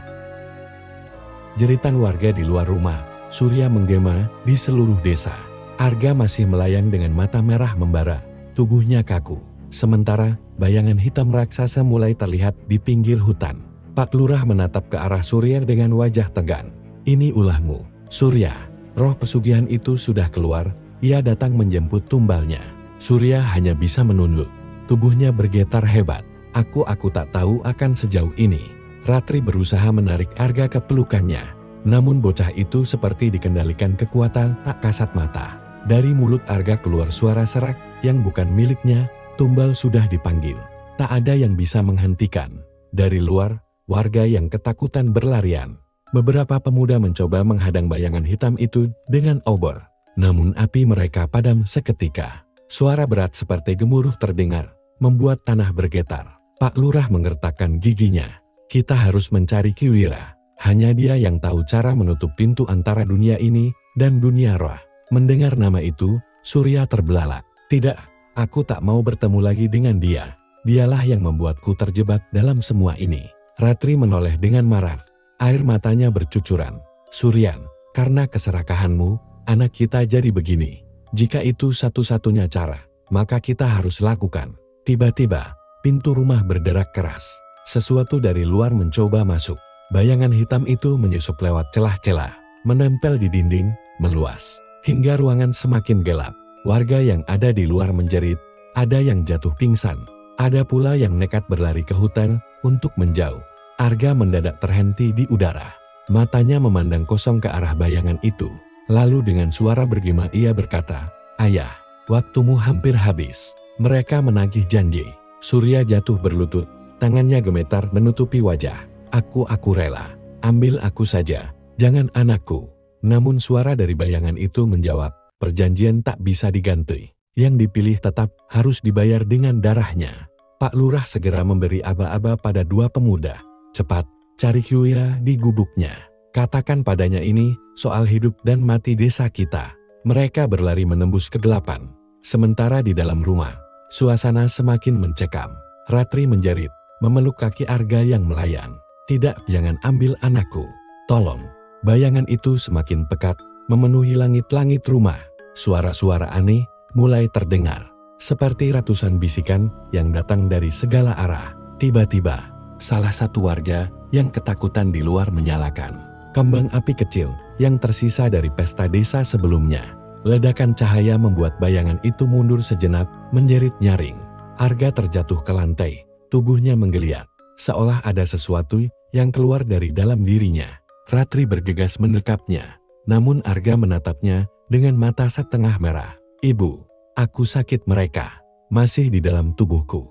Jeritan warga di luar rumah, Surya menggema di seluruh desa. Arga masih melayang dengan mata merah membara, tubuhnya kaku. Sementara, bayangan hitam raksasa mulai terlihat di pinggir hutan. Pak Lurah menatap ke arah Surya dengan wajah tegang. "Ini ulahmu, Surya. Roh pesugihan itu sudah keluar, ia datang menjemput tumbalnya." Surya hanya bisa menunduk. Tubuhnya bergetar hebat. Aku tak tahu akan sejauh ini." Ratri berusaha menarik Arga ke pelukannya. Namun bocah itu seperti dikendalikan kekuatan tak kasat mata. Dari mulut Arga keluar suara serak yang bukan miliknya. Tumbal sudah dipanggil. Tak ada yang bisa menghentikan. Dari luar, warga yang ketakutan berlarian. Beberapa pemuda mencoba menghadang bayangan hitam itu dengan obor. Namun api mereka padam seketika. Suara berat seperti gemuruh terdengar, membuat tanah bergetar. Pak Lurah menggertakkan giginya. "Kita harus mencari Ki Wira. Hanya dia yang tahu cara menutup pintu antara dunia ini dan dunia roh." Mendengar nama itu, Surya terbelalak. "Tidak. Aku tak mau bertemu lagi dengan dia. Dialah yang membuatku terjebak dalam semua ini." Ratri menoleh dengan marah. Air matanya bercucuran. "Suryan, karena keserakahanmu, anak kita jadi begini. Jika itu satu-satunya cara, maka kita harus lakukan." Tiba-tiba, pintu rumah berderak keras. Sesuatu dari luar mencoba masuk. Bayangan hitam itu menyusup lewat celah-celah, menempel di dinding, meluas, hingga ruangan semakin gelap. Warga yang ada di luar menjerit, ada yang jatuh pingsan, ada pula yang nekat berlari ke hutan untuk menjauh. Arga mendadak terhenti di udara. Matanya memandang kosong ke arah bayangan itu. Lalu dengan suara bergema ia berkata, "Ayah, waktumu hampir habis." Mereka menagih janji. Surya jatuh berlutut, tangannya gemetar menutupi wajah. Aku rela. Ambil aku saja, jangan anakku." Namun suara dari bayangan itu menjawab, "Perjanjian tak bisa diganti. Yang dipilih tetap harus dibayar dengan darahnya." Pak Lurah segera memberi aba-aba pada dua pemuda. "Cepat, cari Ki Wira di gubuknya. Katakan padanya ini soal hidup dan mati desa kita." Mereka berlari menembus kegelapan. Sementara di dalam rumah, suasana semakin mencekam. Ratri menjerit, memeluk kaki Arga yang melayang. "Tidak, jangan ambil anakku. Tolong." Bayangan itu semakin pekat, memenuhi langit-langit rumah. Suara-suara aneh mulai terdengar, seperti ratusan bisikan yang datang dari segala arah. Tiba-tiba, salah satu warga yang ketakutan di luar menyalakan kembang api kecil yang tersisa dari pesta desa sebelumnya. Ledakan cahaya membuat bayangan itu mundur sejenak, menjerit nyaring. Arga terjatuh ke lantai, tubuhnya menggeliat, seolah ada sesuatu yang keluar dari dalam dirinya. Ratri bergegas mendekapnya, namun Arga menatapnya dengan mata setengah merah. "Ibu, aku sakit, mereka masih di dalam tubuhku."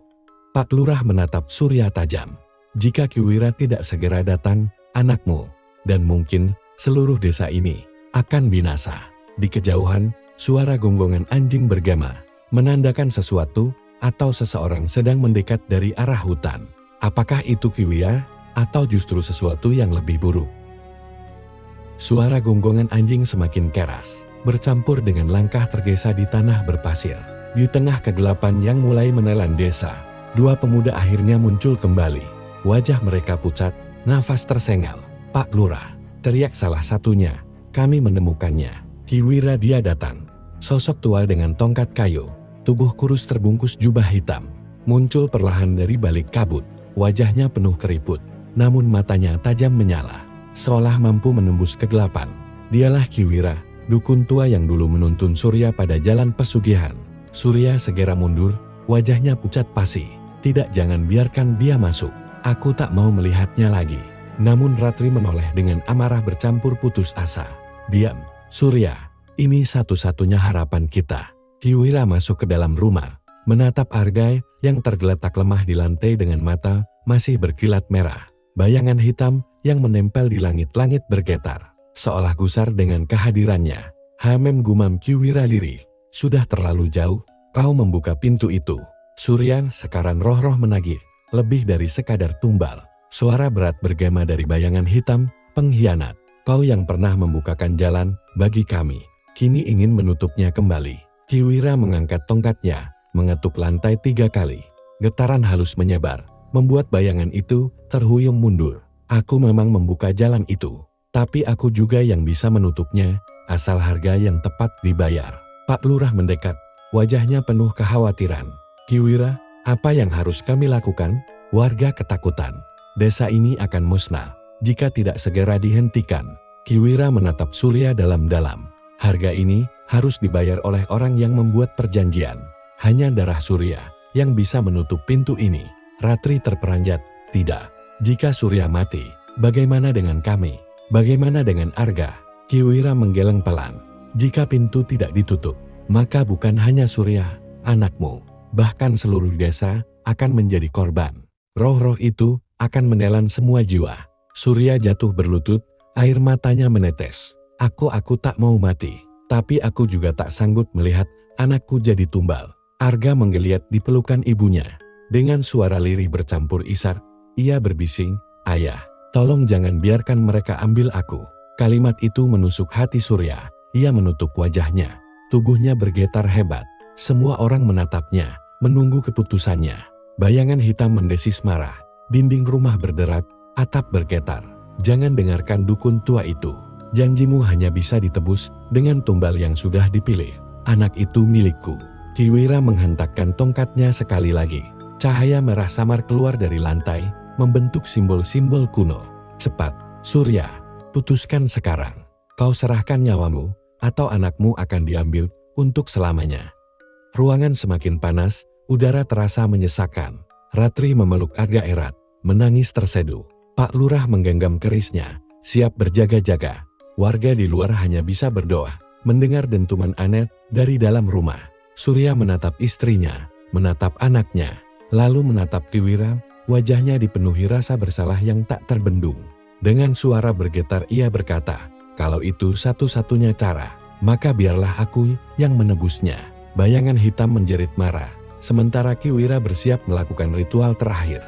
Pak Lurah menatap Surya tajam. "Jika Ki Wira tidak segera datang, anakmu, dan mungkin seluruh desa ini, akan binasa." Di kejauhan, suara gonggongan anjing bergema, menandakan sesuatu atau seseorang sedang mendekat dari arah hutan. Apakah itu Ki Wira, atau justru sesuatu yang lebih buruk? Suara gonggongan anjing semakin keras, bercampur dengan langkah tergesa di tanah berpasir. Di tengah kegelapan yang mulai menelan desa, dua pemuda akhirnya muncul kembali. Wajah mereka pucat, nafas tersengal. "Pak Lurah," teriak salah satunya, "kami menemukannya. Ki Wira, dia datang." Sosok tua dengan tongkat kayu, tubuh kurus terbungkus jubah hitam, muncul perlahan dari balik kabut. Wajahnya penuh keriput, namun matanya tajam menyala, seolah mampu menembus kegelapan. Dialah Ki Wira, dukun tua yang dulu menuntun Surya pada jalan pesugihan. Surya segera mundur, wajahnya pucat pasi. Tidak, jangan biarkan dia masuk. Aku tak mau melihatnya lagi. Namun Ratri menoleh dengan amarah bercampur putus asa. Diam, Surya. Ini satu-satunya harapan kita. Kiwira masuk ke dalam rumah, menatap Argai yang tergeletak lemah di lantai dengan mata masih berkilat merah. Bayangan hitam yang menempel di langit-langit bergetar, seolah gusar dengan kehadirannya. Hamem, gumam Kiwira lirih. Sudah terlalu jauh, kau membuka pintu itu. Surya, sekarang roh-roh menagih, lebih dari sekadar tumbal. Suara berat bergema dari bayangan hitam, pengkhianat. Kau yang pernah membukakan jalan bagi kami, kini ingin menutupnya kembali. Kiwira mengangkat tongkatnya, mengetuk lantai 3 kali. Getaran halus menyebar, membuat bayangan itu terhuyung mundur. Aku memang membuka jalan itu, tapi aku juga yang bisa menutupnya, asal harga yang tepat dibayar. Pak Lurah mendekat, wajahnya penuh kekhawatiran. Kiwira, apa yang harus kami lakukan? Warga ketakutan. Desa ini akan musnah jika tidak segera dihentikan. Kiwira menatap Surya dalam-dalam. Harga ini harus dibayar oleh orang yang membuat perjanjian. Hanya darah Surya yang bisa menutup pintu ini. Ratri terperanjat. Tidak. Jika Surya mati, bagaimana dengan kami? Bagaimana dengan Arga? Kiwira menggeleng pelan. Jika pintu tidak ditutup, maka bukan hanya Surya, anakmu, bahkan seluruh desa akan menjadi korban. Roh-roh itu akan menelan semua jiwa. Surya jatuh berlutut, air matanya menetes. Aku tak mau mati, tapi aku juga tak sanggup melihat anakku jadi tumbal. Arga menggeliat di pelukan ibunya. Dengan suara lirih bercampur isar, ia berbising, "Ayah, tolong jangan biarkan mereka ambil aku." Kalimat itu menusuk hati Surya. Ia menutup wajahnya. Tubuhnya bergetar hebat. Semua orang menatapnya, menunggu keputusannya. Bayangan hitam mendesis marah. Dinding rumah berderak, atap bergetar. Jangan dengarkan dukun tua itu. Janjimu hanya bisa ditebus dengan tumbal yang sudah dipilih. Anak itu milikku. Kiwira menghentakkan tongkatnya sekali lagi. Cahaya merah samar keluar dari lantai, membentuk simbol-simbol kuno. Cepat, Surya, putuskan sekarang. Kau serahkan nyawamu, atau anakmu akan diambil untuk selamanya. Ruangan semakin panas, udara terasa menyesakkan. Ratri memeluk Arga erat, menangis terseduh. Pak Lurah menggenggam kerisnya, siap berjaga-jaga. Warga di luar hanya bisa berdoa, mendengar dentuman aneh dari dalam rumah. Surya menatap istrinya, menatap anaknya, lalu menatap Kiwira, wajahnya dipenuhi rasa bersalah yang tak terbendung. Dengan suara bergetar ia berkata, "Kalau itu satu-satunya cara, maka biarlah aku yang menebusnya." Bayangan hitam menjerit marah, sementara Kiwira bersiap melakukan ritual terakhir.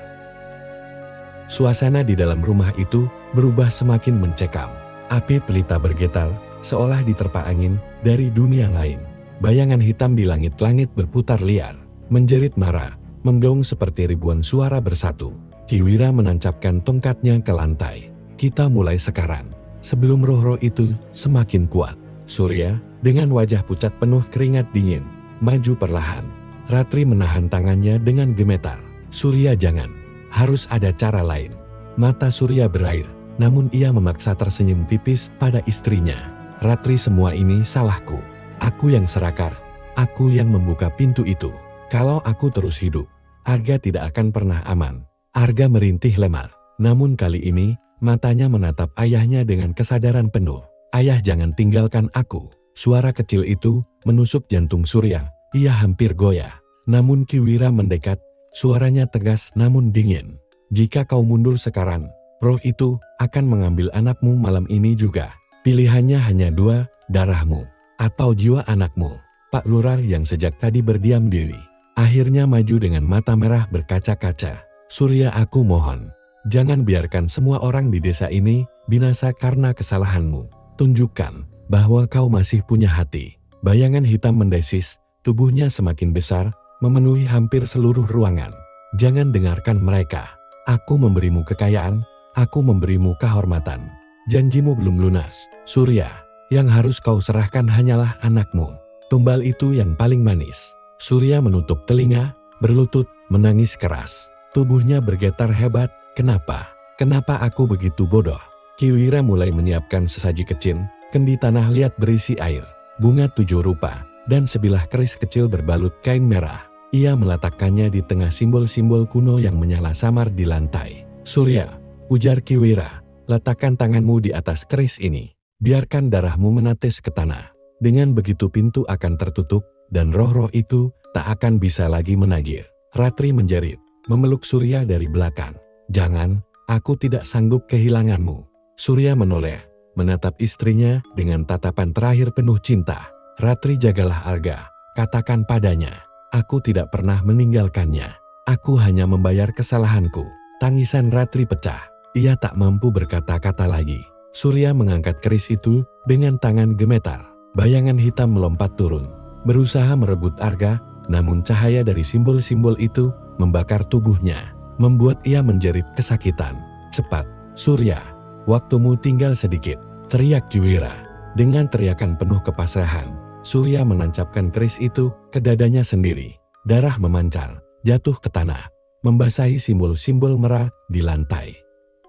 Suasana di dalam rumah itu berubah semakin mencekam. Api pelita bergetar, seolah diterpa angin dari dunia lain. Bayangan hitam di langit-langit berputar liar, menjerit marah, menggaung seperti ribuan suara bersatu. Kiwira menancapkan tongkatnya ke lantai. Kita mulai sekarang, sebelum roh-roh itu semakin kuat. Surya, dengan wajah pucat penuh keringat dingin, maju perlahan. Ratri menahan tangannya dengan gemetar. Surya, jangan. Harus ada cara lain. Mata Surya berair, namun ia memaksa tersenyum tipis pada istrinya. Ratri, semua ini salahku. Aku yang serakah. Aku yang membuka pintu itu. Kalau aku terus hidup, Arga tidak akan pernah aman. Arga merintih lemah. Namun kali ini, matanya menatap ayahnya dengan kesadaran penuh. Ayah, jangan tinggalkan aku. Suara kecil itu menusuk jantung Surya. Ia hampir goyah. Namun Kiwira mendekat. Suaranya tegas namun dingin. Jika kau mundur sekarang, roh itu akan mengambil anakmu malam ini juga. Pilihannya hanya dua, darahmu atau jiwa anakmu. Pak Lurah yang sejak tadi berdiam diri, akhirnya maju dengan mata merah berkaca-kaca. Surya, aku mohon, jangan biarkan semua orang di desa ini binasa karena kesalahanmu. Tunjukkan bahwa kau masih punya hati. Bayangan hitam mendesis, tubuhnya semakin besar, memenuhi hampir seluruh ruangan. Jangan dengarkan mereka. Aku memberimu kekayaan, aku memberimu kehormatan. Janjimu belum lunas, Surya. Yang harus kau serahkan hanyalah anakmu. Tumbal itu yang paling manis. Surya menutup telinga, berlutut, menangis keras. Tubuhnya bergetar hebat. Kenapa? Kenapa aku begitu bodoh? Kiwira mulai menyiapkan sesaji kecil. Kendi tanah liat berisi air, bunga 7 rupa, dan sebilah keris kecil berbalut kain merah. Ia meletakkannya di tengah simbol-simbol kuno yang menyala samar di lantai. "Surya," ujar Ki Wira, "letakkan tanganmu di atas keris ini. Biarkan darahmu menetes ke tanah. Dengan begitu pintu akan tertutup dan roh-roh itu tak akan bisa lagi menagih." Ratri menjerit, memeluk Surya dari belakang. "Jangan, aku tidak sanggup kehilanganmu." Surya menoleh, menatap istrinya dengan tatapan terakhir penuh cinta. "Ratri, jagalah Arga. Katakan padanya, aku tidak pernah meninggalkannya. Aku hanya membayar kesalahanku." Tangisan Ratri pecah. Ia tak mampu berkata-kata lagi. Surya mengangkat keris itu dengan tangan gemetar. Bayangan hitam melompat turun, berusaha merebut Arga, namun cahaya dari simbol-simbol itu membakar tubuhnya, membuat ia menjerit kesakitan. "Cepat, Surya, waktumu tinggal sedikit," teriak Ki Wira. Dengan teriakan penuh kepasrahan, Surya menancapkan keris itu ke dadanya sendiri. Darah memancar, jatuh ke tanah, membasahi simbol-simbol merah di lantai.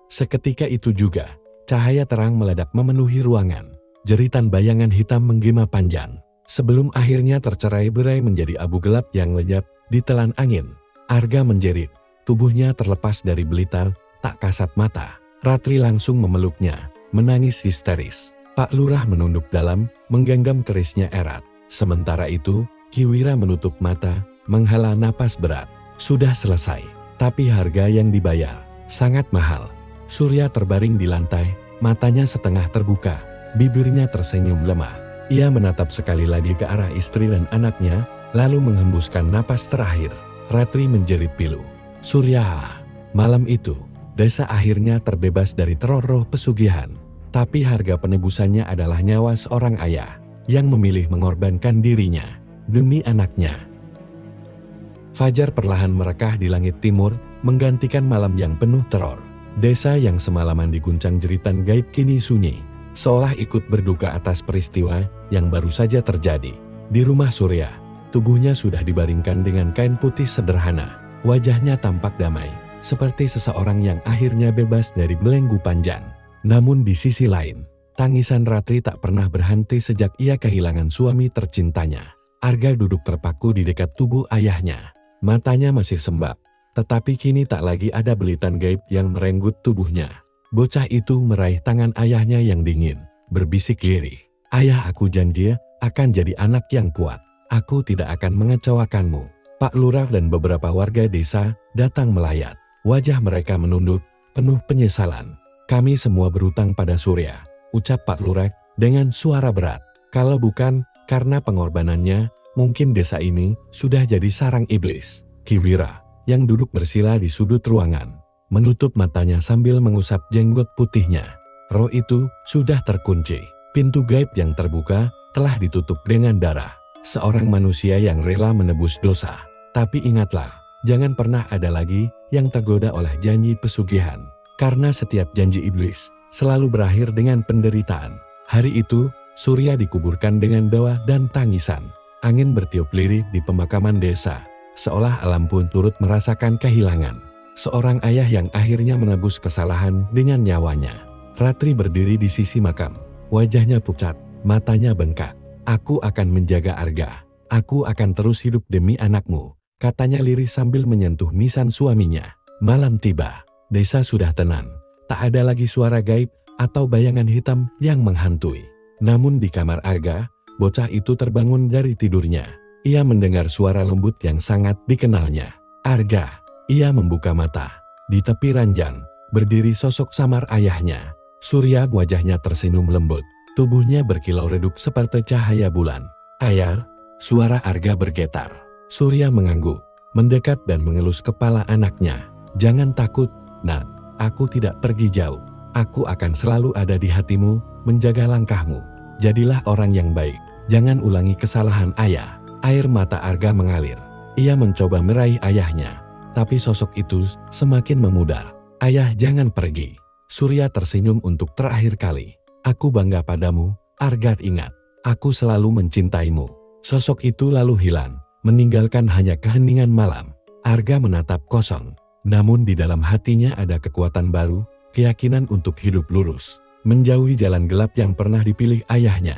Seketika itu juga, cahaya terang meledak memenuhi ruangan. Jeritan bayangan hitam menggema panjang, sebelum akhirnya tercerai-berai menjadi abu gelap yang lenyap ditelan angin. Arga menjerit, tubuhnya terlepas dari belita, tak kasat mata. Ratri langsung memeluknya, menangis histeris. Pak Lurah menunduk dalam, menggenggam kerisnya erat. Sementara itu, Ki Wira menutup mata, menghela napas berat. Sudah selesai, tapi harga yang dibayar sangat mahal. Surya terbaring di lantai, matanya setengah terbuka, bibirnya tersenyum lemah. Ia menatap sekali lagi ke arah istri dan anaknya, lalu menghembuskan napas terakhir. Ratri menjerit pilu. "Surya!" Malam itu, desa akhirnya terbebas dari teror roh pesugihan. Tapi harga penebusannya adalah nyawa seorang ayah yang memilih mengorbankan dirinya demi anaknya. Fajar perlahan merekah di langit timur, menggantikan malam yang penuh teror. Desa yang semalaman diguncang jeritan gaib kini sunyi, seolah ikut berduka atas peristiwa yang baru saja terjadi. Di rumah Surya, tubuhnya sudah dibaringkan dengan kain putih sederhana. Wajahnya tampak damai, seperti seseorang yang akhirnya bebas dari belenggu panjang. Namun di sisi lain, tangisan Ratri tak pernah berhenti sejak ia kehilangan suami tercintanya. Arga duduk terpaku di dekat tubuh ayahnya. Matanya masih sembab, tetapi kini tak lagi ada belitan gaib yang merenggut tubuhnya. Bocah itu meraih tangan ayahnya yang dingin, berbisik lirih. "Ayah, aku janji akan jadi anak yang kuat. Aku tidak akan mengecewakanmu." Pak Lurah dan beberapa warga desa datang melayat. Wajah mereka menunduk, penuh penyesalan. "Kami semua berutang pada Surya," ucap Pak Lurah dengan suara berat. "Kalau bukan karena pengorbanannya, mungkin desa ini sudah jadi sarang iblis." Ki Wira, yang duduk bersila di sudut ruangan, menutup matanya sambil mengusap jenggot putihnya. Roh itu sudah terkunci. Pintu gaib yang terbuka telah ditutup dengan darah. Seorang manusia yang rela menebus dosa. Tapi ingatlah, jangan pernah ada lagi yang tergoda oleh janji pesugihan. Karena setiap janji iblis selalu berakhir dengan penderitaan. Hari itu, Surya dikuburkan dengan doa dan tangisan. Angin bertiup lirih di pemakaman desa, seolah alam pun turut merasakan kehilangan seorang ayah yang akhirnya menebus kesalahan dengan nyawanya. Ratri berdiri di sisi makam, wajahnya pucat, matanya bengkak. "Aku akan menjaga Arga. Aku akan terus hidup demi anakmu," katanya lirih sambil menyentuh nisan suaminya. Malam tiba, desa sudah tenang. Tak ada lagi suara gaib atau bayangan hitam yang menghantui. Namun di kamar Arga, bocah itu terbangun dari tidurnya. Ia mendengar suara lembut yang sangat dikenalnya. "Arga!" Ia membuka mata. Di tepi ranjang, berdiri sosok samar ayahnya. Surya, wajahnya tersenyum lembut. Tubuhnya berkilau redup seperti cahaya bulan. "Ayah!" Suara Arga bergetar. Surya mengangguk, mendekat dan mengelus kepala anaknya. "Jangan takut, Nak. Aku tidak pergi jauh. Aku akan selalu ada di hatimu, menjaga langkahmu. Jadilah orang yang baik. Jangan ulangi kesalahan ayah." Air mata Arga mengalir. Ia mencoba meraih ayahnya, tapi sosok itu semakin memudar. "Ayah, jangan pergi." Surya tersenyum untuk terakhir kali. "Aku bangga padamu, Arga. Ingat, aku selalu mencintaimu." Sosok itu lalu hilang, meninggalkan hanya keheningan malam. Arga menatap kosong, namun di dalam hatinya ada kekuatan baru, keyakinan untuk hidup lurus, menjauhi jalan gelap yang pernah dipilih ayahnya.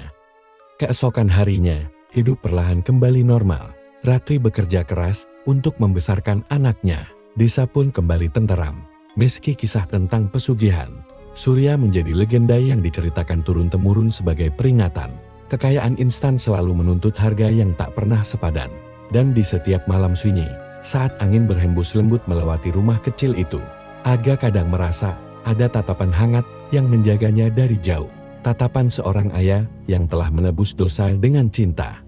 Keesokan harinya, hidup perlahan kembali normal. Ratri bekerja keras untuk membesarkan anaknya. Desa pun kembali tenteram. Meski kisah tentang pesugihan, Surya menjadi legenda yang diceritakan turun-temurun sebagai peringatan. Kekayaan instan selalu menuntut harga yang tak pernah sepadan. Dan di setiap malam sunyi, saat angin berhembus lembut melewati rumah kecil itu, Aga kadang merasa ada tatapan hangat yang menjaganya dari jauh. Tatapan seorang ayah yang telah menebus dosa dengan cinta.